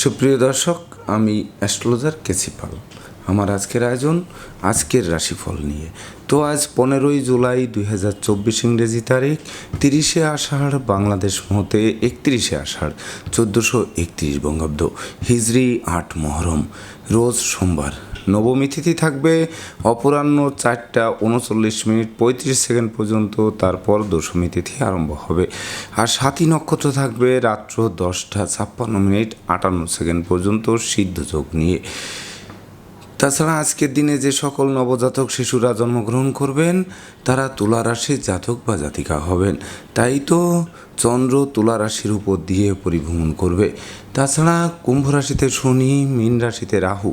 সুপ্রিয় দর্শক, আমি অ্যাস্ট্রোলজার কেসি পাল। আমার আজকের আয়োজন আজকের রাশিফল নিয়ে। তো আজ 15ই জুলাই 2024 ইংরেজি তারিখ, 30শে আষাঢ় বাংলাদেশ মতে 31শে আষাঢ় 1431 বঙ্গাব্দ, হিজরি 8 মহরম, রোজ সোমবার। নবমী তিথি থাকবে অপরাহ্ন 4:39 পর্যন্ত, তারপর দশমী তিথি আরম্ভ হবে। আর সাথী নক্ষত্র থাকবে রাত্র 10:56 পর্যন্ত সিদ্ধযোগ নিয়ে। তাছাড়া আজকের দিনে যে সকল নবজাতক শিশুরা জন্মগ্রহণ করবেন তারা তুলা রাশির জাতক বা জাতিকা হবেন। তাই তো চন্দ্র তুলা রাশির উপর দিয়ে পরিভ্রমণ করবে। তাছাড়া কুম্ভ রাশিতে শনি, মীন রাশিতে রাহু,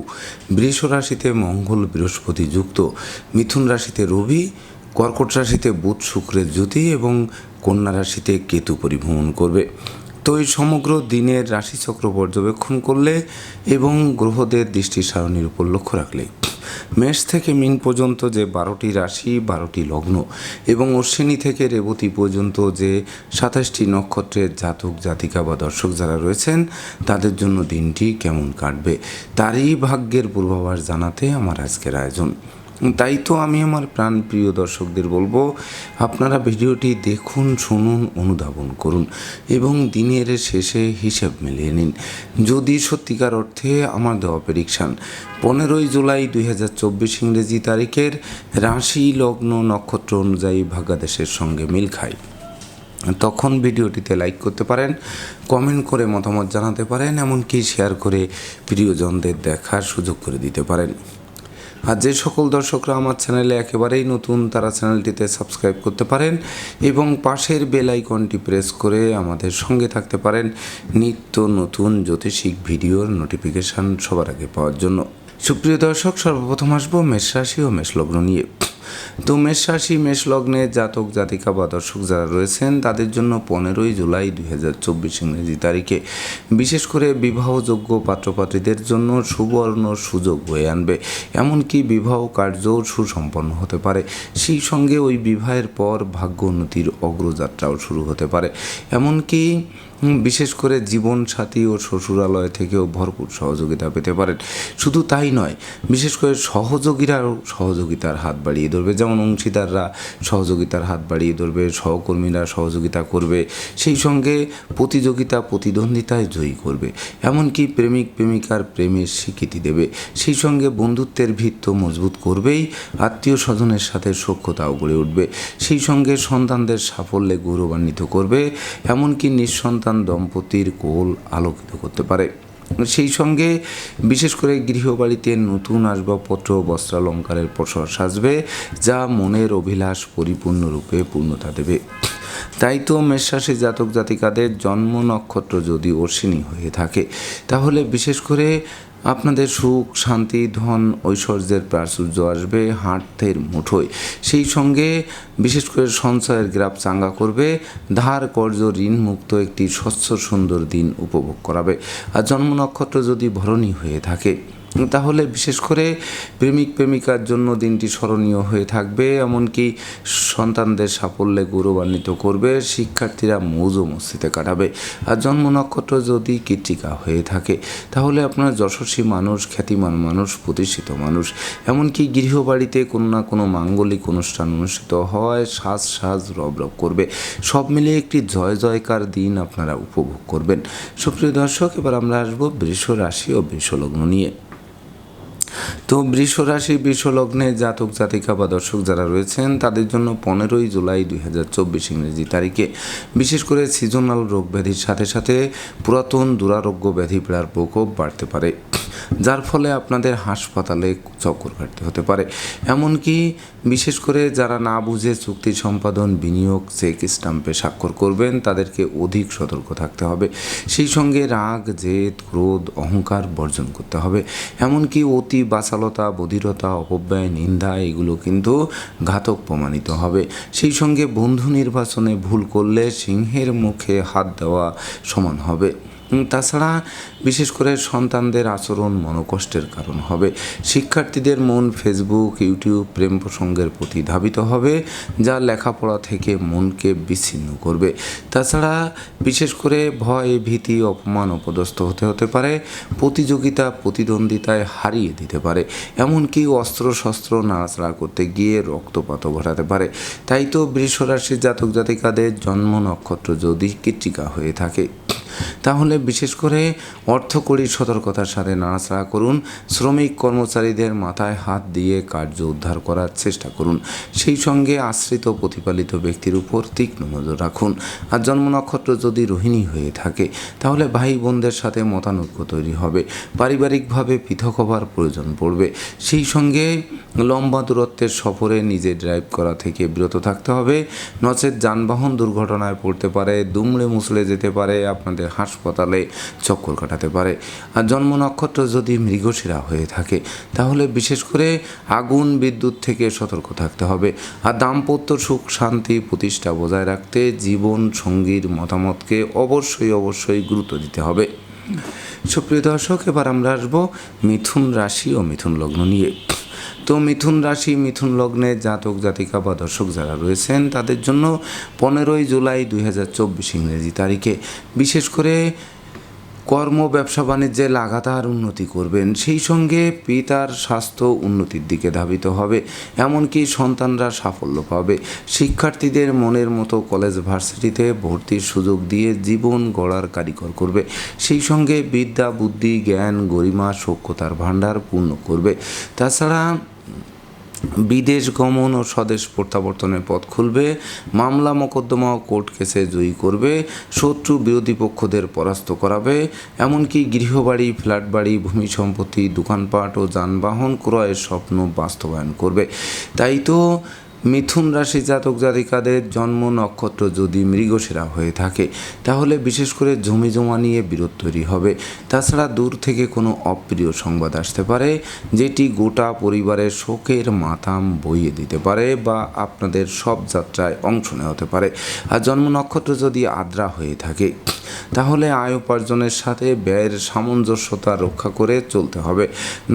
বৃষ রাশিতে মঙ্গল বৃহস্পতি যুক্ত, মিথুন রাশিতে রবি, কর্কট রাশিতে বুধ শুক্রের জ্যোতি এবং কন্যা রাশিতে কেতু পরিভ্রমণ করবে। তো এই সমগ্র দিনের রাশিচক্র পর্যবেক্ষণ করলে এবং গ্রহদের দৃষ্টি সারণীর উপর লক্ষ্য রাখলে মেষ থেকে মীন পর্যন্ত যে 12টি রাশি, 12টি লগ্ন এবং অশ্বিনী থেকে রেবতী পর্যন্ত যে 27টি নক্ষত্রের জাতক জাতিকা বা দর্শক যারা রয়েছেন তাদের জন্য দিনটি কেমন কাটবে তারই ভাগ্যের পূর্বাভাস জানাতে আমার আজকের আয়োজন। তাই তো আমি আমার প্রাণপ্রিয় দর্শকদের বলবো, আপনারা ভিডিওটি দেখুন, শুনুন, অনুধাবন করুন এবং দিনের শেষে হিসাব মিলিয়ে নিন। যদি সত্যিকার অর্থে আমার দেওয়া প্রেডিকশান 15ই জুলাই 2024 ইংরেজি তারিখের রাশি, লগ্ন, নক্ষত্র অনুযায়ী ভাগ্যাদেশের সঙ্গে মিল খায়, তখন ভিডিওটিতে লাইক করতে পারেন, কমেন্ট করে মতামত জানাতে পারেন, এমনকি শেয়ার করে প্রিয়জনদের দেখার সুযোগ করে দিতে পারেন। আর যে সকল দর্শকরা আমার চ্যানেলে একেবারেই নতুন তারা চ্যানেলটিতে সাবস্ক্রাইব করতে পারেন এবং পাশের বেল আইকনটি প্রেস করে আমাদের সঙ্গে থাকতে পারেন নিত্য নতুন জ্যোতিষিক ভিডিওর নোটিফিকেশান সবার আগে পাওয়ার জন্য। সুপ্রিয় দর্শক, সর্বপ্রথম আসবো মেষ রাশি ও মেষ লগ্ন নিয়ে। তো মেষ রাশি, মেষ লগ্নে জাতক জাতিকা বা দর্শক যারা রয়েছেন তাদের জন্য 15ই জুলাই 2024 ইংরেজি তারিখে বিশেষ করে বিবাহযোগ্য পাত্রপাত্রীদের জন্য সুবর্ণ সুযোগ বয়ে আনবে। এমনকি বিবাহ কার্যও সুসম্পন্ন হতে পারে। সেই সঙ্গে ওই বিবাহের পর ভাগ্য উন্নতির অগ্রযাত্রাও শুরু হতে পারে। এমনকি বিশেষ করে জীবনসাথী ও শ্বশুরালয় থেকেও ভরপুর সহযোগিতা পেতে পারেন। শুধু তাই নয়, বিশেষ করে সহযোগীরাও সহযোগিতার হাত বাড়িয়ে ধরবে। যেমন অংশীদাররা সহযোগিতার হাত বাড়িয়ে ধরবে, সহকর্মীরা সহযোগিতা করবে, সেই সঙ্গে প্রতিদ্বন্দ্বিতায় জয়ী করবে। এমনকি প্রেমিক প্রেমিকার প্রেমের স্বীকৃতি দেবে। সেই সঙ্গে বন্ধুত্বের ভিত তো মজবুত করবেই, আত্মীয় স্বজনের সাথে সখ্যতাও গড়ে উঠবে। সেই সঙ্গে সন্তানদের সাফল্যে গৌরবান্বিত করবে। এমনকি নিঃসন্তান দম্পতির কোল আলোকিত করতে পারে। সেই সঙ্গে বিশেষ করে গৃহবাড়িতে নতুন আসবাবপত্র, বস্ত্রালঙ্কারের প্রসার সাজবে, যা মনের অভিলাষ পরিপূর্ণরূপে পূর্ণতা দেবে। তাই তো মেষ রাশি জাতক জাতিকাদের জন্ম নক্ষত্র যদি অশ্বিনী হয়ে থাকে তাহলে বিশেষ করে আপনাদের সুখ, শান্তি, ধন, ঐশ্বর্যের প্রাচুর্য আসবে হাতের মুঠোয়। সেই সঙ্গে বিশেষ করে সঞ্চয়ের গ্রাফ চাঙ্গা করবে, ধার কর্য ঋণ মুক্ত একটি স্বচ্ছ সুন্দর দিন উপভোগ করাবে। আর জন্ম নক্ষত্র যদি ভরণী হয়ে থাকে তাহলে বিশেষ করে প্রেমিক প্রেমিকার জন্য দিনটি স্মরণীয় হয়ে থাকবে। এমনকি সন্তানদের সাফল্যে গৌরবান্বিত করবে, শিক্ষার্থীরা মৌজ মস্তিতে কাটাবে। আর জন্ম নক্ষত্র যদি কৃত্তিকা হয়ে থাকে তাহলে আপনার যশস্বী মানুষ, খ্যাতিমান মানুষ, প্রতিষ্ঠিত মানুষ। এমনকি গৃহবাড়িতে কোনো না কোনো মাঙ্গলিক অনুষ্ঠান অনুষ্ঠিত হওয়ায় সাজ রব করবে। সব মিলিয়ে একটি জয় জয়কার দিন আপনারা উপভোগ করবেন। সুপ্রিয় দর্শক, এবার আমরা আসবো বৃষ রাশি ও বৃষ লগ্ন নিয়ে। তো বৃষ রাশি, বৃষ লগ্নে জাতক জাতিকা বা দর্শক যারা রয়েছেন তাদের জন্য 15ই জুলাই 2024 ইংরেজি তারিখে বিশেষ করে সিজনাল রোগ ব্যাধির সাথে সাথে পুরাতন দুরারোগ্য ব্যাধি পীড়ার প্রকোপ বাড়তে পারে, যার ফলে আপনাদের হাসপাতালে চক্কর কাটতে হতে পারে। এমনকি বিশেষ করে যারা না বুঝে চুক্তি সম্পাদন, বিনিয়োগ, চেক স্টাম্পে স্বাক্ষর করবেন তাদেরকে অধিক সতর্ক থাকতে হবে। সেই সঙ্গে রাগ, জেদ, ক্রোধ, অহংকার বর্জন করতে হবে। এমনকি অতি বাচালতা, বধিরতা, অপব্যয়, নিন্দা এগুলো কিন্তু ঘাতক প্রমাণিত হবে। সেই সঙ্গে বন্ধু নির্বাচনে ভুল করলে সিংহের মুখে হাত দেওয়া সমান হবে। তাছাড়া বিশেষ করে সন্তানদের আচরণ মনোকষ্টের কারণ হবে। শিক্ষার্থীদের মন ফেসবুক ইউটিউব প্রেম প্রসঙ্গের প্রতি ধাবিত হবে, যা লেখাপড়া থেকে মনকে বিচ্ছিন্ন করবে। তাছাড়া বিশেষ করে ভয় ভীতি অপমান অপদস্থ হতে পারে, প্রতিযোগিতা প্রতিদ্বন্দ্বিতায় হারিয়ে দিতে পারে, এমনকি অস্ত্র শস্ত্র নাড়াচাড়া করতে গিয়ে রক্তপাতও ঘটাতে পারে। তাই তো বৃষ রাশির জাতক জাতিকাদের জন্ম নক্ষত্র যদি কৃত্তিকা হয়ে থাকে, তাহলে বিশেষ করে অর্থকরী সতর্কতার সাথে নাড়াচাড়া করুন। শ্রমিক কর্মচারীদের মাথায় হাত দিয়ে কার্য উদ্ধার করার চেষ্টা করুন। সেই সঙ্গে আশ্রিত প্রতিপালিত ব্যক্তির উপর তীক্ষ্ণ নজর রাখুন। আর জন্ম নক্ষত্র যদি রোহিণী হয়ে থাকে, তাহলে ভাই বোনদের সাথে মতানৈক্য তৈরি হবে, পারিবারিকভাবে পৃথক হবার প্রয়োজন পড়বে। সেই সঙ্গে লম্বা দূরত্বের সফরে নিজে ড্রাইভ করা থেকে বিরত থাকতে হবে, নচেত যানবাহন দুর্ঘটনায় পড়তে পারে, দুমড়ে মুচড়ে যেতে পারে, আপনাদের হাসপাতালে চক্কর কাটাতে পারে। আর জন্ম নক্ষত্র যদি মৃগশিরা হয়ে থাকে, তাহলে বিশেষ করে আগুন বিদ্যুৎ থেকে সতর্ক থাকতে হবে। আর দাম্পত্য সুখ শান্তি প্রতিষ্ঠা বজায় রাখতে জীবন সঙ্গীর মতামতকে অবশ্যই গুরুত্ব দিতে হবে। সুপ্রিয় দর্শক, এবার আমরা আসবো মিথুন রাশি ও মিথুন লগ্ন নিয়ে। তো মিথুন রাশি মিথুন লগ্নে জাতক জাতিকা বা দর্শক যারা রয়েছেন, তাদের জন্য 15ই জুলাই 2024 ইংরেজি তারিখে বিশেষ করে কর্ম ব্যবসা বাণিজ্যে লাগাতার উন্নতি করবেন। সেই সঙ্গে পিতার স্বাস্থ্য উন্নতির দিকে ধাবিত হবে, এমনকি সন্তানরা সাফল্য পাবে। শিক্ষার্থীদের মনের মতো কলেজ ভার্সিটিতে ভর্তির সুযোগ দিয়ে জীবন গড়ার কারিগর করবে। সেই সঙ্গে বিদ্যা বুদ্ধি জ্ঞান গরিমা সক্ষতার ভাণ্ডার পূর্ণ করবে। তাছাড়া বিদেশ গমন ও স্বদেশ প্রত্যাবর্তনের পথ খুলবে, মামলা মোকদ্দমা ও কোর্ট কেসে জয়ী করবে, শত্রু বিরোধী পক্ষদের পরাস্ত করাবে, এমনকি গৃহবাড়ি ফ্ল্যাট বাড়ি ভূমি সম্পত্তি দোকানপাট ও যানবাহন ক্রয়ের স্বপ্ন বাস্তবায়ন করবে। তাই তো মিথুন রাশি জাতক জাতিকাদের জন্ম নক্ষত্র যদি মৃগশিরা হয়ে থাকে, তাহলে বিশেষ করে জমি জমা নিয়ে বিরোধ তৈরি হবে। তাছাড়া দূর থেকে কোনো অপ্রিয় সংবাদ আসতে পারে, যেটি গোটা পরিবারের শোকের মাথাম বইয়ে দিতে পারে বা আপনাদের সব যাত্রায় অংশ নেওয়া হতে পারে। আর জন্ম নক্ষত্র যদি আদ্রা হয়ে থাকে, তাহলে আয় উপার্জনের সাথে ব্যয়ের সামঞ্জস্যতা রক্ষা করে চলতে হবে,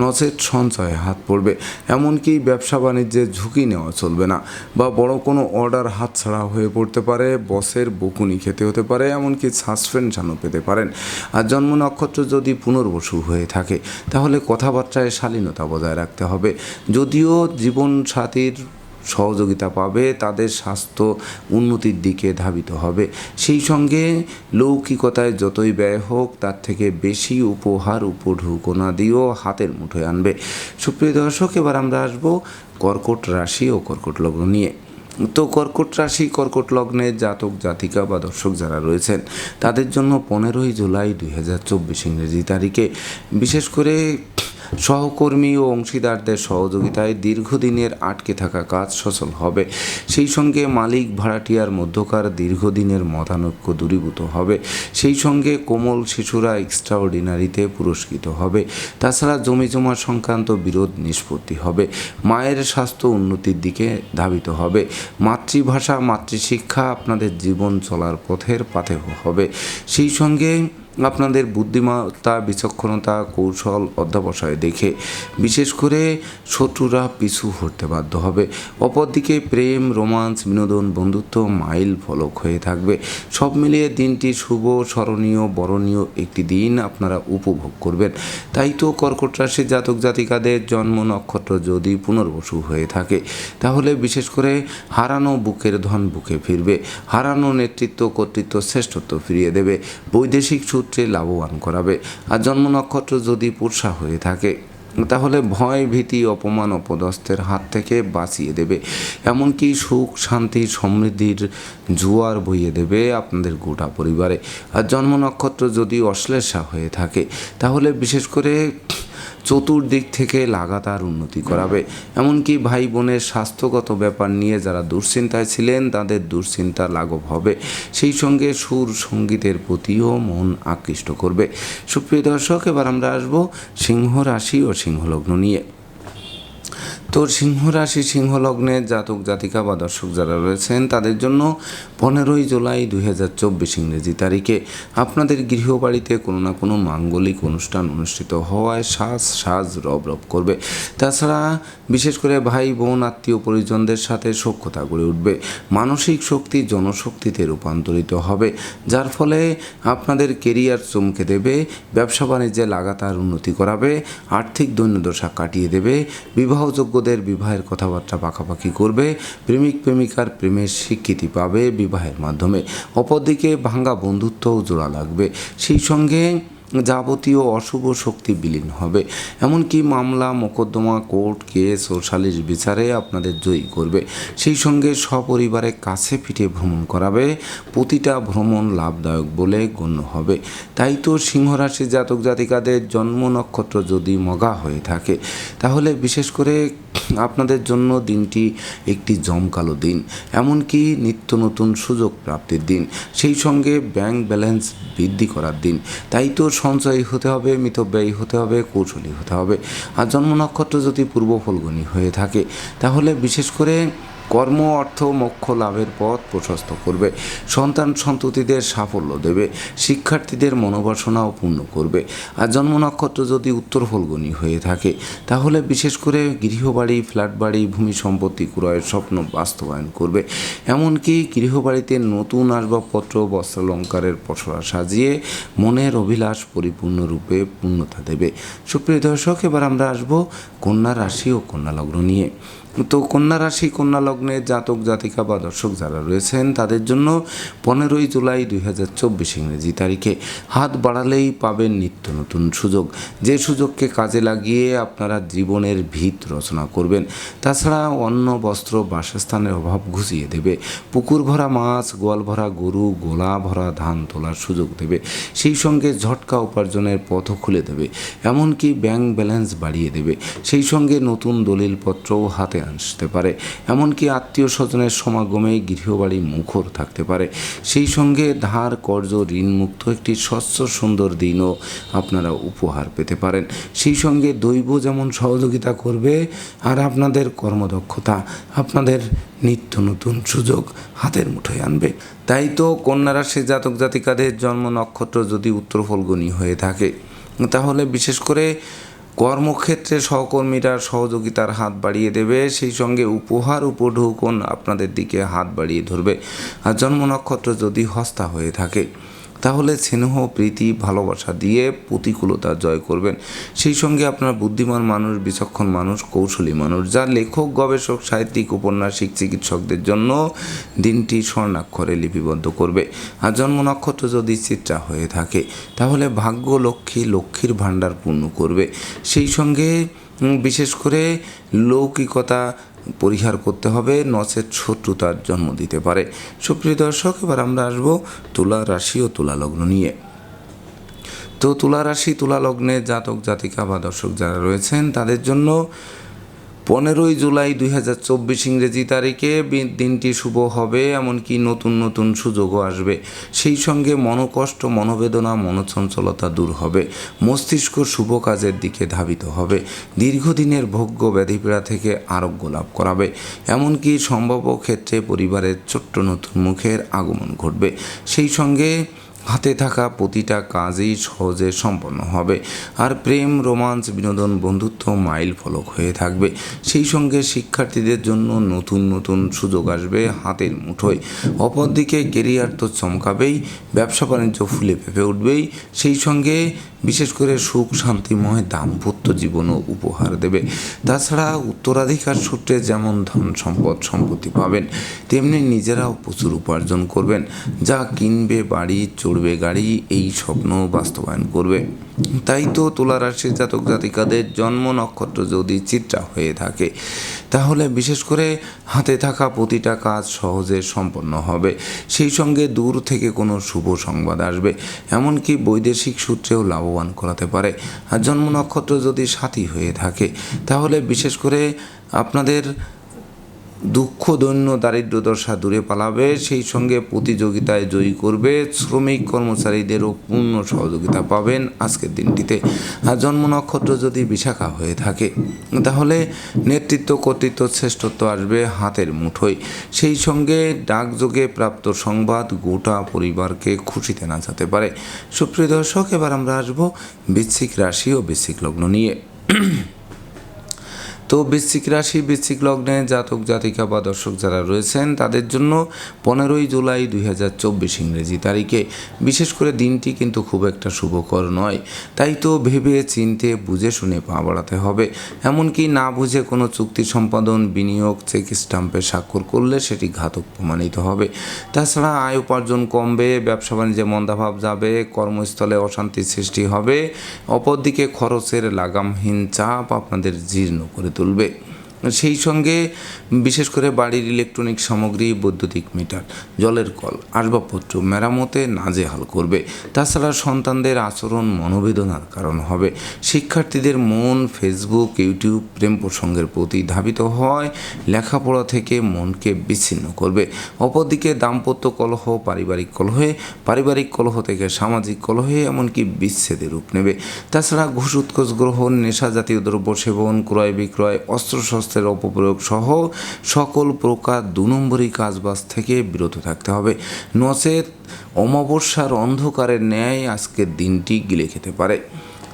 নচেত সঞ্চয়ে হাত পড়বে। এমনকি ব্যবসা বাণিজ্যে ঝুঁকি নেওয়া চলবে না, বা বড় কোনো অর্ডার হাতছাড়া হয়ে পড়তে পারে, বসের বকুনি খেতে হতে পারে, এমনকি সাসপেনশনও পেতে পারেন। আর জন্ম নক্ষত্র যদি পুনর্বসু হয়ে থাকে, তাহলে কথাবার্তায় শালীনতা বজায় রাখতে হবে। যদিও জীবনসাথীর সহযোগিতা পাবে, তাদের স্বাস্থ্য উন্নতির দিকে ধাবিত হবে। সেই সঙ্গে লৌকিকতায় যতই ব্যয় হোক, তার থেকে বেশি উপহার উপঢৌকনা দিয়েও হাতের মুঠোয় আনবে। সুপ্রিয় দর্শক, এবার আমরা আসবো কর্কট রাশি ও কর্কট লগ্ন নিয়ে। তো কর্কট রাশি কর্কট লগ্নের জাতক জাতিকা বা দর্শক যারা রয়েছেন, তাদের জন্য 15ই জুলাই 2024 ইংরেজি তারিখে বিশেষ করে সহকর্মী ও অংশীদারদের সহযোগিতায় দীর্ঘদিনের আটকে থাকা কাজ সচল হবে। সেই সঙ্গে মালিক ভাড়াটিয়ার মধ্যকার দীর্ঘদিনের মতানৈক্য দূরীভূত হবে। সেই সঙ্গে কোমল শিশুরা এক্সট্রাঅর্ডিনারিতে পুরস্কৃত হবে। তাছাড়া জমি জমা সংক্রান্ত বিরোধ নিষ্পত্তি হবে। মায়ের স্বাস্থ্য উন্নতির দিকে ধাবিত হবে। মাতৃভাষা মাতৃশিক্ষা আপনাদের জীবন চলার পথের পাথেয় হবে। সেই সঙ্গে আপনাদের বুদ্ধিমত্তা বিচক্ষণতা কৌশল অধ্যবসায় দেখে বিশেষ করে শত্রুরা পিছু হটতে বাধ্য হবে। অপরদিকে প্রেম রোমান্স বিনোদন বন্ধুত্ব মাইল ফলক হয়ে থাকবে। সব মিলিয়ে দিনটি শুভ স্মরণীয় বরণীয় একটি দিন আপনারা উপভোগ করবেন। তাই তো কর্কট রাশির জাতক জাতিকাদের জন্ম নক্ষত্র যদি পুনর্বসু হয়ে থাকে, তাহলে বিশেষ করে হারানো বুকের ধন বুকে ফিরবে, হারানো নেতৃত্ব কর্তৃত্ব শ্রেষ্ঠত্ব ফিরিয়ে দেবে, বৈদেশিক সূত্রে লাভবান করাবে। আর জন্ম নক্ষত্র যদি পুরসা হয়ে থাকে, তাহলে ভয় ভীতি অপমান অপদস্থের হাত থেকে বাঁচিয়ে দেবে, এমনকি সুখ শান্তি সমৃদ্ধির জোয়ার বইয়ে দেবে আপনাদের গোটা পরিবারে। আর জন্ম নক্ষত্র যদি অশ্লেষা হয়ে থাকে, তাহলে বিশেষ করে চতুর্দিক থেকে লাগাতার উন্নতি করাবে। এমনকি ভাই বোনের স্বাস্থ্যগত ব্যাপার নিয়ে যারা দুশ্চিন্তায় ছিলেন, তাদের দুশ্চিন্তা লাঘব হবে। সেই সঙ্গে সুর সঙ্গীতের প্রতিও মন আকৃষ্ট করবে। সুপ্রিয় দর্শক, এবার আমরা আসবো সিংহ রাশি ও সিংহ লগ্ন নিয়ে। তো সিংহ রাশি সিংহ লগ্নের জাতক জাতিকা বা দর্শক যারা রয়েছেন তাদের জন্য 15ই জুলাই 2024 ইংরেজি তারিখে আপনাদের গৃহবাড়িতে কোনো না কোনো মাঙ্গলিক অনুষ্ঠান অনুষ্ঠিত হওয়ায় সাজ রব রব করবে। তাছাড়া বিশেষ করে ভাই বোন আত্মীয় পরিজনদের সাথে সখ্যতা গড়ে উঠবে। মানসিক শক্তি জনশক্তিতে রূপান্তরিত হবে, যার ফলে আপনাদের কেরিয়ার চমকে দেবে, ব্যবসা বাণিজ্যে লাগাতার উন্নতি করাবে, আর্থিক দৈন্যদশা কাটিয়ে দেবে, বিবাহযোগ্যদের বিবাহের কথাবার্তা পাকাপাকি করবে, প্রেমিক প্রেমিকার প্রেমের স্বীকৃতি পাবে বিবাহের মাধ্যমে। অপরদিকে ভাঙ্গা বন্ধুত্বও জোড়া লাগবে, সেই সঙ্গে যাবতীয় অশুভ শক্তি বিলীন হবে। এমনকি মামলা মোকদ্দমা কোর্ট কেস ও সালিশ বিচারে আপনাদের জয়ী করবে। সেই সঙ্গে সপরিবারে কাছে পিঠে ভ্রমণ করাবে, প্রতিটা ভ্রমণ লাভদায়ক বলে গণ্য হবে। তাই তো সিংহরাশি জাতক জাতিকাদের জন্ম নক্ষত্র যদি মগা হয়ে থাকে তাহলে বিশেষ করে আপনাদের জন্য দিনটি একটি জমকালো দিন, এমনকি নিত্য নতুন সুযোগ প্রাপ্তির দিন, সেই সঙ্গে ব্যাংক ব্যালেন্স বৃদ্ধি করার দিন। তাই তো সঞ্চয়ী হতে হবে, মিতব্যয়ী হতে হবে, কৌশলী হতে হবে। আর জন্ম নক্ষত্র যদি পূর্ব ফল্গুনী হয়ে থাকে তাহলে বিশেষ করে কর্ম অর্থ মোক্ষ লাভের পথ প্রশস্ত করবে, সন্তান সন্ততিদের সাফল্য দেবে, শিক্ষার্থীদের মনোবাসনাও পূর্ণ করবে। আর জন্ম নক্ষত্র যদি উত্তর ফল্গুনী হয়ে থাকে তাহলে বিশেষ করে গৃহবাড়ি ফ্ল্যাট বাড়ি ভূমি সম্পত্তি ক্রয়ের স্বপ্ন বাস্তবায়ন করবে। এমনকি গৃহবাড়িতে নতুন আসবাবপত্র বস্ত্রালঙ্কারের পসরা সাজিয়ে মনের অভিলাষ পরিপূর্ণরূপে পূর্ণতা দেবে। সুপ্রিয় দর্শক, এবার আমরা আসবো কন্যা রাশি ও কন্যা লগ্ন নিয়ে। তো কন্যা রাশি কন্যা লগ্নের জাতক জাতিকা বা দর্শক যারা রয়েছেন তাদের জন্য 15ই জুলাই 2024 ইংরেজি তারিখে হাত বাড়ালেই পাবেন নিত্য নতুন সুযোগ, যে সুযোগকে কাজে লাগিয়ে আপনারা জীবনের ভিত রচনা করবেন। তাছাড়া অন্ন বস্ত্র বাসস্থানের অভাব ঘুচিয়ে দেবে, পুকুর ভরা মাছ গোয়াল ভরা গরু গোলা ভরা ধান তোলার সুযোগ দেবে, সেই সঙ্গে ঝটকা উপার্জনের পথও খুলে দেবে, এমনকি ব্যাংক ব্যালেন্স বাড়িয়ে দেবে, সেই সঙ্গে নতুন দলিলপত্রও হাতে আসতে পারে, এমনকি আত্মীয় স্বজনের সমাগমে গৃহবাড়ি মুখর থাকতে পারে, সেই সঙ্গে ধার কর্জ ঋণ মুক্ত একটি স্বচ্ছ সুন্দর দিনও আপনারা উপহার পেতে পারেন। সেই সঙ্গে দৈব যেমন সহযোগিতা করবে আর আপনাদের কর্মদক্ষতা আপনাদের নিত্য নতুন সুযোগ হাতের মুঠোয় আনবে। তাই তো কন্যা রাশির জাতক জাতিকাদের জন্ম নক্ষত্র যদি উত্তর ফল্গুনী হয়ে থাকে তাহলে বিশেষ করে কর্মক্ষেত্রে সহকর্মীরা সহযোগিতার হাত বাড়িয়ে দেবে, সেই সঙ্গে উপহার উপঢৌকন আপনাদের দিকে হাত বাড়িয়ে ধরবে। আর জন্ম নক্ষত্র যদি হস্তা হয়ে থাকে তাহলে স্নেহ প্রীতি ভালোবাসা দিয়ে প্রতিকূলতা জয় করবেন। সেই সঙ্গে আপনার বুদ্ধিমান মানুষ বিচক্ষণ মানুষ কৌশলী মানুষ যা লেখক গবেষক সাহিত্যিক উপন্যাসিক চিকিৎসকদের জন্য দিনটি স্বর্ণাক্ষরে লিপিবদ্ধ করবে। আর জন্ম নক্ষত্র যদি চিত্রা হয়ে থাকে তাহলে ভাগ্য লক্ষ্মীর ভাণ্ডার পূর্ণ করবে, সেই সঙ্গে বিশেষ করে লৌকিকতা পরিহার করতে হবে, নচেত শত্রুতার জন্ম দিতে পারে। সুপ্রিয় দর্শক, এবার আমরা আসবো তুলা রাশি ও তুলা লগ্ন নিয়ে। তো তুলা রাশি তুলা লগ্নে জাতক জাতিকা বা দর্শক যারা রয়েছেন তাদের জন্য 15ই জুলাই 2024 ইংরেজি তারিখে দিনটি শুভ হবে, এমনকি নতুন নতুন সুযোগও আসবে, সেই সঙ্গে মনোকষ্ট মনোবেদনা মনোচঞ্চলতা দূর হবে, মস্তিষ্ক শুভ কাজের দিকে ধাবিত হবে, দীর্ঘদিনের ভোগ্য ব্যাধিপীড়া থেকে আরোগ্য লাভ করাবে, এমনকি সম্ভাব্য ক্ষেত্রে পরিবারের ছোট্ট নতুন মুখের আগমন ঘটবে, সেই সঙ্গে হাতে থাকা প্রতিটা কাজই সহজে সম্পন্ন হবে। আর প্রেম রোমাঞ্চ বিনোদন বন্ধুত্ব মাইল ফলক হয়ে থাকবে, সেই সঙ্গে শিক্ষার্থীদের জন্য নতুন নতুন সুযোগ আসবে হাতের মুঠোয়। অপরদিকে কেরিয়ার তো চমকাবেই, ব্যবসা বাণিজ্য ফুলে ফেঁপে উঠবেই, সেই সঙ্গে বিশেষ করে সুখ শান্তিময় দাম্পত্য জীবনও উপহার দেবে। তাছাড়া উত্তরাধিকার সূত্রে যেমন ধন সম্পত্তি পাবেন তেমনি নিজেরাও প্রচুর উপার্জন করবেন, যা কিনবে বাড়ি চড়বে গাড়ি এই স্বপ্ন বাস্তবায়ন করবে। তাই তো তুলা রাশির জাতক জাতিকাদের জন্ম নক্ষত্র যদি চিত্রা হয়ে থাকে তাহলে বিশেষ করে হাতে থাকা প্রতিটা কাজ সহজে সম্পন্ন হবে, সেই সঙ্গে দূর থেকে কোনো শুভ সংবাদ আসবে, এমনকি বৈদেশিক সূত্রেও লাভবান করাতে পারে। আর জন্ম নক্ষত্র যদি সাথী হয়ে থাকে তাহলে বিশেষ করে আপনাদের দুঃখ দৈন্য দারিদ্র দশা দূরে পালাবে, সেই সঙ্গে প্রতিযোগিতায় জয়ী করবে। শ্রমিক কর্মচারীদেরও পূর্ণ সহযোগিতা পাবেন আজকের দিনটিতে। আর জন্ম নক্ষত্র যদি বিশাখা হয়ে থাকে তাহলে নেতৃত্ব কর্তৃত্ব শ্রেষ্ঠত্ব আসবে হাতের মুঠোয়। সেই সঙ্গে ডাকযোগে প্রাপ্ত সংবাদ গোটা পরিবারকে খুশিতে নাচাতে পারে। সুপ্রিয় দর্শক, এবার আমরা আসবো বৃশ্চিক রাশি ও বৃশ্চিক লগ্ন নিয়ে। তো বৃশ্চিক রাশি বৃশ্চিক লগ্নে জাতক জাতিকা বা দর্শক যারা রয়েছেন তাদের জন্য 15ই জুলাই 2024 ইংরেজি তারিখে বিশেষ করে দিনটি কিন্তু খুব একটা শুভকর নয়। তাই তো ভেবে চিনতে বুঝে শুনে পা বাড়াতে হবে। এমনকি না বুঝে কোনো চুক্তি সম্পাদন, বিনিয়োগ, চেক স্টাম্পে স্বাক্ষর করলে সেটি ঘাতক প্রমাণিত হবে। তাছাড়া আয় উপার্জন কমবে, ব্যবসা বাণিজ্যে মন্দাভাব যাবে, কর্মস্থলে অশান্তির সৃষ্টি হবে। অপরদিকে খরচের লাগামহীন চাপ আপনাদের জীর্ণ করে তুলবে। সেই সঙ্গে বিশেষ করে বাড়ির ইলেকট্রনিক সামগ্রী, বৈদ্যুতিক মিটার, জলের কল, আসবাবপত্র মেরামতে নাজেহাল করবে। তাছাড়া সন্তানদের আচরণ মনোবেদনার কারণ হবে। শিক্ষার্থীদের মন ফেসবুক, ইউটিউব, প্রেম প্রসঙ্গের প্রতি ধাবিত হয়, লেখাপড়া থেকে মনকে বিচ্ছিন্ন করবে। অপরদিকে দাম্পত্য কলহ, পারিবারিক কলহ থেকে সামাজিক কলহে এমনকি বিচ্ছেদের রূপ নেবে। তাছাড়া ঘুষ উৎকোচ গ্রহণ, নেশা জাতীয় দ্রব্য সেবন, ক্রয় বিক্রয়, অস্ত্রশস্ত্রের অপপ্রয়োগ সহ সকল প্রকার 2 নম্বরী কাজবাজ থেকে বিরত থাকতে হবে। নচেত অমাবস্যার অন্ধকারের ন্যায় আজকের দিনটি গিলে খেতে পারে।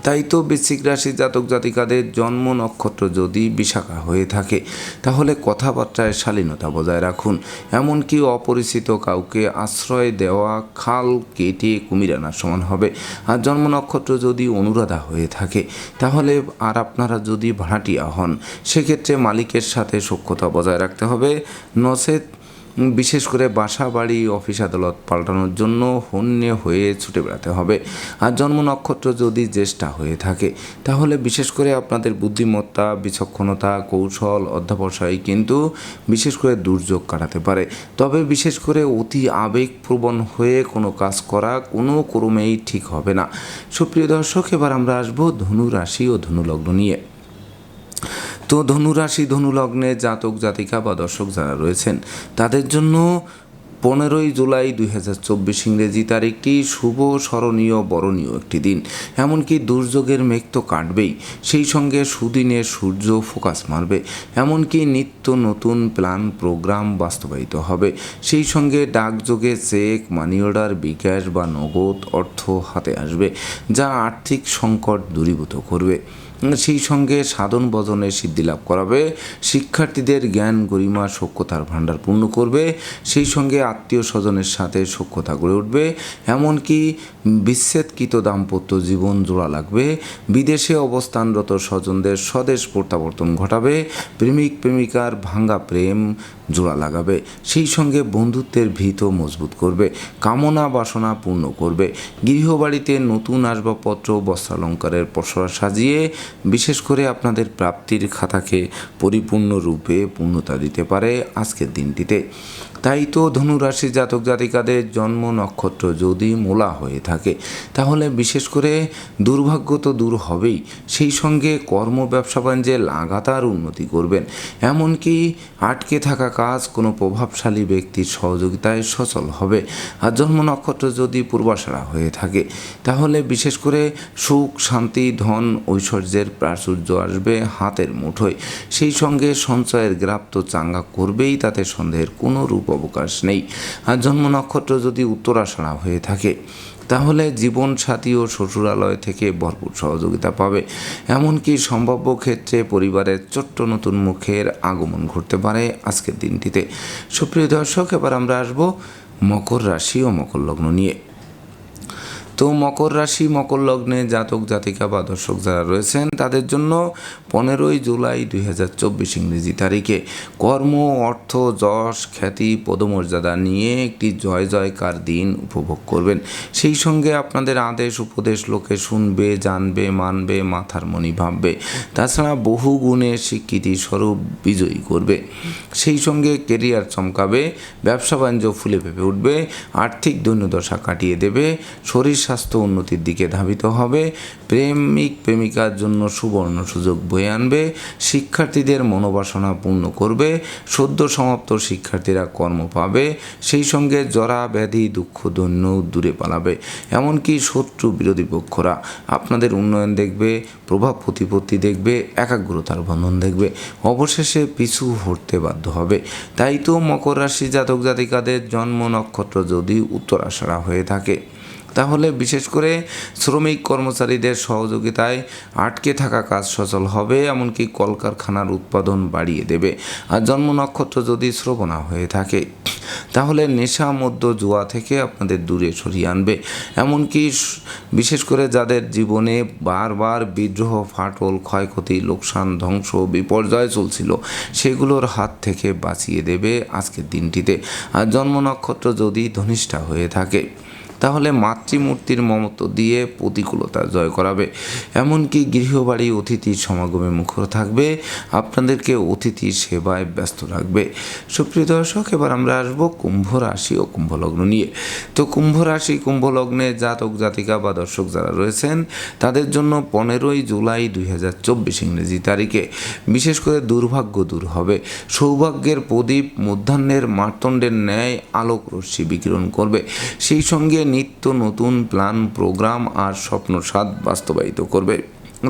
তাই তো বৃশ্চিক রাশি জাতক জাতিকাদের জন্ম নক্ষত্র যদি বিশাখা হয়ে থাকে তাহলে কথাবার্তায় শালীনতা বজায় রাখুন। এমনকি অপরিচিত কাউকে আশ্রয় দেওয়া খাল কেটে কুমির আনার সমান হবে। আর জন্ম নক্ষত্র যদি অনুরাধা হয়ে থাকে তাহলে আর আপনারা যদি ভাড়াটিয়া হন সেক্ষেত্রে মালিকের সাথে সখ্যতা বজায় রাখতে হবে। নচেত বিশেষ করে বাসা বাড়ি অফিস আদালত পাল্টানোর জন্য হন্যে হয়ে ছুটে বেড়াতে হবে। আর জন্ম নক্ষত্র যদি জ্যেষ্ঠা হয়ে থাকে তাহলে বিশেষ করে আপনাদের বুদ্ধিমত্তা, বিচক্ষণতা, কৌশল, অধ্যবসায় কিন্তু বিশেষ করে দুর্যোগ কাটাতে পারে। তবে বিশেষ করে অতি আবেগপ্রবণ হয়ে কোনো কাজ করা কোনো ক্রমেই ঠিক হবে না। সুপ্রিয় দর্শক, এবার আমরা আসবো ধনু রাশি ও ধনু লগ্ন নিয়ে। তো ধনুরাশি ধনু লগ্নে জাতক জাতিকা বা দর্শক যারা রয়েছেন তাদের জন্য 15ই জুলাই 2024 ইংরেজি তারিখটি শুভ, স্মরণীয়, বরণীয় একটি দিন। এমনকি দুর্যোগের মেঘ তো কাটবেই, সেই সঙ্গে সুদিনে সূর্য ফোকাস মারবে। এমনকি নিত্য নতুন প্ল্যান প্রোগ্রাম বাস্তবায়িত হবে। সেই সঙ্গে ডাকযোগে চেক, মানি অর্ডার, বিকাশ বা নগদ অর্থ হাতে আসবে, যা আর্থিক সংকট দূরীভূত করবে। সেই সঙ্গে সাধন ভজনে সিদ্ধি লাভ করাবে। শিক্ষার্থীদের জ্ঞান, গরিমা, সখ্যতার ভাণ্ডার পূর্ণ করবে। সেই সঙ্গে আত্মীয় স্বজনের সাথে সখ্যতা গড়ে উঠবে। এমনকি বিচ্ছেদকৃত দাম্পত্য জীবন জোড়া লাগবে। বিদেশে অবস্থানরত স্বজনদের স্বদেশ প্রত্যাবর্তন ঘটাবে। প্রেমিক প্রেমিকার ভাঙ্গা প্রেম জোড়া লাগাবে। সেই সঙ্গে বন্ধুত্বের ভিত মজবুত করবে। কামনা বাসনা পূর্ণ করবে। গৃহবাড়িতে নতুন আসবাবপত্র, বস্ত্রালঙ্কারের পসরা সাজিয়ে বিশেষ করে আপনাদের প্রাপ্তির খাতাকে পরিপূর্ণরূপে পূর্ণতা দিতে পারে আজকের দিনটিতে। তাই তো ধনুরাশি জাতক জাতিকাদের জন্ম নক্ষত্র যদি মূলা হয়ে থাকে তাহলে বিশেষ করে দুর্ভাগ্য তো দূর হবেই, সেই সঙ্গে কর্ম ব্যবসা বাণিজ্যে লাগাতার উন্নতি করবেন। এমনকি আটকে থাকা কাজ কোনো প্রভাবশালী ব্যক্তির সহযোগিতায় সচল হবে। আর জন্ম নক্ষত্র যদি পূর্বাষাঢ়া হয়ে থাকে তাহলে বিশেষ করে সুখ, শান্তি, ধন, ঐশ্বর্যের প্রাচুর্য আসবে হাতের মুঠোয়। সেই সঙ্গে সঞ্চয়ের গ্রাফ তো চাঙ্গা করবেই, তাতে সন্দেহের কোনো রূপ অবকাশ নেই। আর জন্ম নক্ষত্র যদি উত্তরাষাঢ়া হয়ে থাকে তাহলে জীবন সাথী ও শ্বশুরালয় থেকে ভরপুর সহযোগিতা পাবে। এমনকি সম্ভাব্য ক্ষেত্রে পরিবারের ছোট্ট নতুন মুখের আগমন ঘটতে পারে আজকের দিনটিতে। সুপ্রিয় দর্শক, এবার আমরা আসবো মকর রাশি ও মকর লগ্ন নিয়ে। তো মকর রাশি মকর লগ্নে জাতক জাতিকা বা দর্শক যারা রয়েছেন তাদের জন্য 15ই জুলাই 2024 ইংরেজি তারিখে কর্ম, অর্থ, যশ, খ্যাতি, পদমর্যাদা নিয়ে একটি জয় জয়কার দিন উপভোগ করবেন। সেই সঙ্গে আপনাদের আদেশ উপদেশ লোকে শুনবে, জানবে, মানবে, মাথার মণি ভাববে। তাছাড়া বহু গুণে স্বীকৃতি স্বরূপ বিজয়ী করবে। সেই সঙ্গে কেরিয়ার চমকাবে, ব্যবসা বাণিজ্য ফুলে ফেঁপে উঠবে, আর্থিক দৈন্যদশা কাটিয়ে দেবে। শরীর স্বাস্থ্য উন্নতির দিকে ধাবিত হবে, প্রেমিক প্রেমিকার জন্য সুবর্ণ সুযোগ বয়ে আনবে, শিক্ষার্থীদের মনোবাসনা পূর্ণ করবে, সদ্য সমাপ্ত শিক্ষার্থীরা কর্ম পাবে, সেই সঙ্গে জরা ব্যাধি দুঃখ দৈন্য দূরে পালাবে। এমনকি শত্রু বিরোধী পক্ষরা আপনাদের উন্নয়ন দেখবে, প্রভাব প্রতিপত্তি দেখবে, একাগ্রতার বন্ধন দেখবে, অবশেষে পিছু হটতে বাধ্য হবে। তাই তো মকর রাশি জাতক জাতিকাদের জন্ম নক্ষত্র যদি উত্তরাষাঢ়া হয়ে থাকে, তাহলে বিশেষ করে শ্রমিক কর্মচারীদের সহযোগিতায় আটকে থাকা কাজ সচল হবে, এমনকি কলকারখানার উৎপাদন বাড়িয়ে দেবে। আর জন্ম নক্ষত্র যদি শ্রবণা হয়ে থাকে, তাহলে নেশা মদ্য জুয়া থেকে আপনাদের দূরে সরিয়ে আনবে। এমনকি বিশেষ করে যাদের জীবনে বারবার বিদ্রোহ, ফাটল, ক্ষয়ক্ষতি, লোকসান, ধ্বংস, বিপর্যয় চলছিল, সেগুলোর হাত থেকে বাঁচিয়ে দেবে আজকের দিনটিতে। আর জন্ম নক্ষত্র যদি ধনিষ্ঠা হয়ে থাকে, তাহলে মাতৃমূর্তির মমত্ব দিয়ে প্রতিকূলতা জয় করাবে। এমনকি গৃহবাড়ি অতিথির সমাগমে মুখর থাকবে, আপনাদেরকে অতিথি সেবায় ব্যস্ত রাখবে। সুপ্রিয় দর্শক, এবার আমরা আসবো কুম্ভ রাশি ও কুম্ভ লগ্ন নিয়ে। তো কুম্ভ রাশি কুম্ভ লগ্নে জাতক জাতিকা বা দর্শক যারা রয়েছেন, তাদের জন্য 15ই জুলাই 2024 ইংরেজি তারিখে বিশেষ করে দুর্ভাগ্য দূর হবে। সৌভাগ্যের প্রদীপ মধ্যাহ্নের মার্তণ্ডের ন্যায় আলোক রশ্মি বিকিরণ করবে। সেই সঙ্গে নিত্য নতুন প্ল্যান, প্রোগ্রাম আর স্বপ্ন স্বাদ বাস্তবায়িত করবে।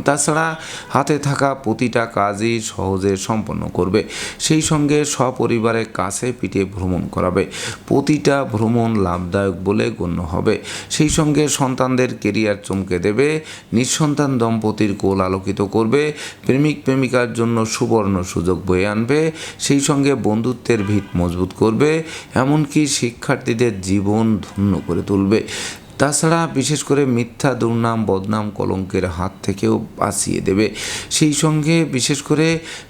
তাছাড়া হাতে থাকা প্রতিটা কাজই সহজে সম্পন্ন করবে। সেই সঙ্গে সপরিবারে কাছে পিঠে ভ্রমণ করাবে। প্রতিটা ভ্রমণ লাভদায়ক বলে গণ্য হবে। সেই সঙ্গে সন্তানদের কেরিয়ার চমকে দেবে, নিঃসন্তান দম্পতির কোল আলোকিত করবে, প্রেমিক প্রেমিকার জন্য সুবর্ণ সুযোগ বয়ে আনবে, সেই সঙ্গে বন্ধুত্বের ভিত মজবুত করবে, এমনকি শিক্ষার্থীদের জীবন ধন্য করে তুলবে। তাছাড়া বিশেষ করে মিথ্যা দুর্নাম, বদনাম, কলঙ্কের হাত থেকেও বাঁচিয়ে দেবে। সেই সঙ্গে বিশেষ করে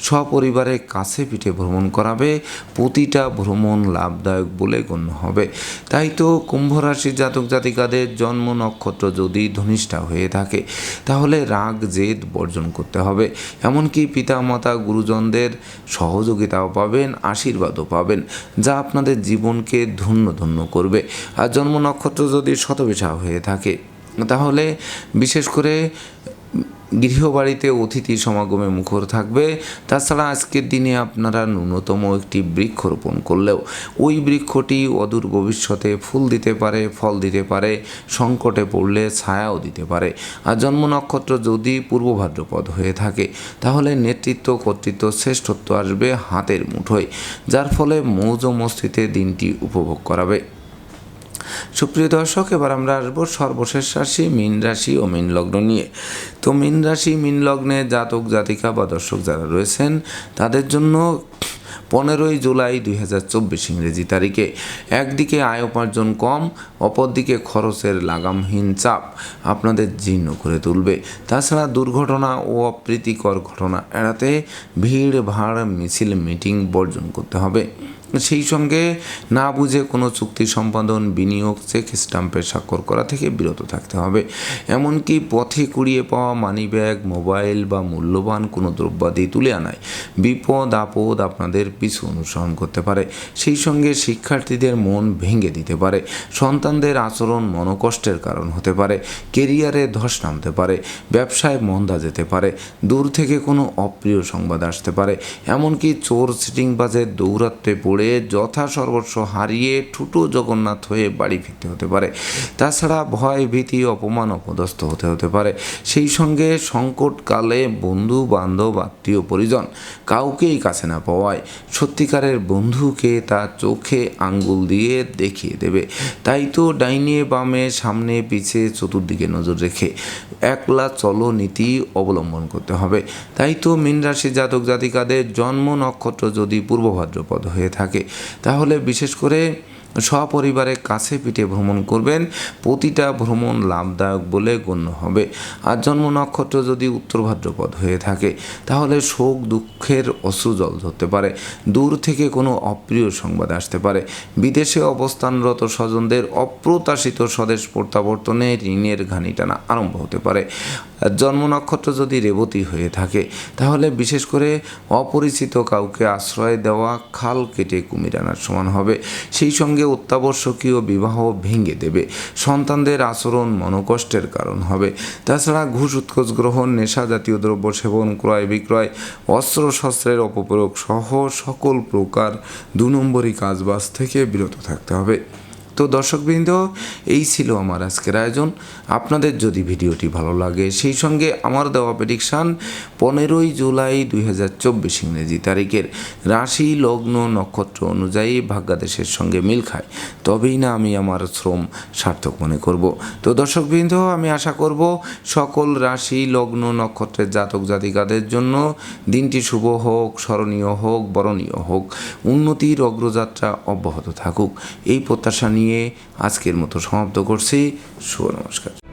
সপরিবারে কাছে পিঠে ভ্রমণ করাবে। প্রতিটা ভ্রমণ লাভদায়ক বলে গণ্য হবে। তাই তো কুম্ভ রাশির জাতক জাতিকাদের জন্ম নক্ষত্র যদি ধনিষ্ঠা হয়ে থাকে, তাহলে রাগ জেদ বর্জন করতে হবে। এমনকি পিতামাতা গুরুজনদের সহযোগিতাও পাবেন, আশীর্বাদও পাবেন, যা আপনাদের জীবনকে ধন্য ধন্য করবে। আর জন্ম নক্ষত্র যদি শতবিশা হয়ে থাকে, তাহলে বিশেষ করে গৃহবাড়িতে অতিথি সমাগমে মুখর থাকবে। তাছাড়া আজকের দিনে আপনারা ন্যূনতম একটি বৃক্ষ রোপণ করলেও ওই বৃক্ষটি অদূর ভবিষ্যতে ফুল দিতে পারে, ফল দিতে পারে, সংকটে পড়লে ছায়াও দিতে পারে। আর জন্ম নক্ষত্র যদি পূর্ব ভাদ্রপদ হয়ে থাকে, তাহলে নেতৃত্ব, কর্তৃত্ব, শ্রেষ্ঠত্ব আসবে হাতের মুঠোয়, যার ফলে মৌজ মস্তিতে দিনটি উপভোগ করাবে। সুপ্রিয় দর্শক, এবার আমরা আসবো সর্বশেষ রাশি মীন রাশি ও মীন লগ্ন নিয়ে। তো মীন রাশি মীন লগ্নে জাতক জাতিকা বা দর্শক যারা রয়েছেন, তাদের জন্য 15ই জুলাই 2024 ইংরেজি তারিখে একদিকে আয় উপার্জন কম, অপরদিকে খরচের লাগামহীন চাপ আপনাদের জীর্ণ করে তুলবে। তাছাড়া দুর্ঘটনা ও অপ্রীতিকর ঘটনা এড়াতে ভিড় ভাড়, মিছিল, মিটিং বর্জন করতে হবে। সেই সঙ্গে না বুঝে কোনো চুক্তি সম্পাদন, বিনিয়োগ, চেক স্ট্যাম্পে স্বাক্ষর করা থেকে বিরত থাকতে হবে। এমনকি পথে কুড়িয়ে পাওয়া মানিব্যাগ, মোবাইল বা মূল্যবান কোনো দ্রব্যাদি তুলে আনায় বিপদ আপদ আপনাদের পিছু অনুসরণ করতে পারে। সেই সঙ্গে শিক্ষার্থীদের মন ভেঙে দিতে পারে, সন্তানদের আচরণ মনোকষ্টের কারণ হতে পারে, কেরিয়ারে ধস নামতে পারে, ব্যবসায় মন্দা যেতে পারে, দূর থেকে কোনো অপ্রিয় সংবাদ আসতে পারে, এমনকি চোর সিটিংবাজের দৌরাত্মে পড়ে যথা সর্বস্ব হারিয়ে ঠুটো জগন্নাথ হয়ে বাড়ি ফিরতে হতে পারে। তাছাড়া ভয়, ভীতি, অপমান, অপদস্থ হতে পারে। সেই সঙ্গে সংকটকালে বন্ধু বান্ধব, আত্মীয় পরিজন কাউকেই কাছে না পাওয়ায় সত্যিকারের বন্ধুকে তার চোখে আঙ্গুল দিয়ে দেখিয়ে দেবে। তাই তো ডাইনে বামে, সামনে পিছে, চতুর্দিকে নজর রেখে একলা চলো নীতি অবলম্বন করতে হবে। তাই তো মীন রাশি জাতক জাতিকাদের জন্ম নক্ষত্র যদি পূর্ব ভাদ্রপদ হয়ে থাকে, তাহলে বিশেষ করে সপরিবারে কাছে পিঠে ভ্রমণ করবেন। প্রতিটা ভ্রমণ লাভদায়ক বলে গণ্য হবে। আর জন্ম নক্ষত্র যদি উত্তর ভাদ্রপদ হয়ে থাকে, তাহলে শোক দুঃখের অশ্রুজল ধরতে পারে, দূর থেকে কোনো অপ্রিয় সংবাদ আসতে পারে, বিদেশে অবস্থানরত স্বজনদের অপ্রত্যাশিত স্বদেশ প্রত্যাবর্তনে ঋণের ঘানি টানা আরম্ভ হতে পারে। জন্ম নক্ষত্র যদি রেবতী হয়ে থাকে, তাহলে বিশেষ করে অপরিচিত কাউকে আশ্রয় দেওয়া খাল কেটে কুমির আনার সমান হবে। সেই সঙ্গে সঙ্গে অত্যাবশ্যকীয় বিবাহ ভেঙে দেবে, সন্তানদের আচরণ মনোকষ্টের কারণ হবে। তাছাড়া ঘুষ উৎকোচ গ্রহণ, নেশা জাতীয় দ্রব্য সেবন, ক্রয় বিক্রয়, অস্ত্রশস্ত্রের অপপ্রয়োগ সহ সকল প্রকার 2 নম্বরই কাজবাজ থেকে বিরত থাকতে হবে। তো দর্শকবৃন্দ, এই ছিল আমার আজকের আয়োজন। আপনাদের যদি ভিডিওটি ভালো লাগে, সেই সঙ্গে আমার দেওয়া প্রেডিকশান 15ই জুলাই 2024 ইংরেজি তারিখের রাশি লগ্ন নক্ষত্র অনুযায়ী ভাগ্যাদেশের সঙ্গে মিল খায়, তবেই না আমি আমার শ্রম সার্থক মনে করব। তো দর্শকবৃন্দ, আমি আশা করব সকল রাশি লগ্ন নক্ষত্রের জাতক জাতিকাদের জন্য দিনটি শুভ হোক, স্মরণীয় হোক, বরণীয় হোক, উন্নতির অগ্রযাত্রা অব্যাহত থাকুক, এই প্রত্যাশা নিয়ে আজকের মতো সমাপ্ত করছি। শুভ নমস্কার।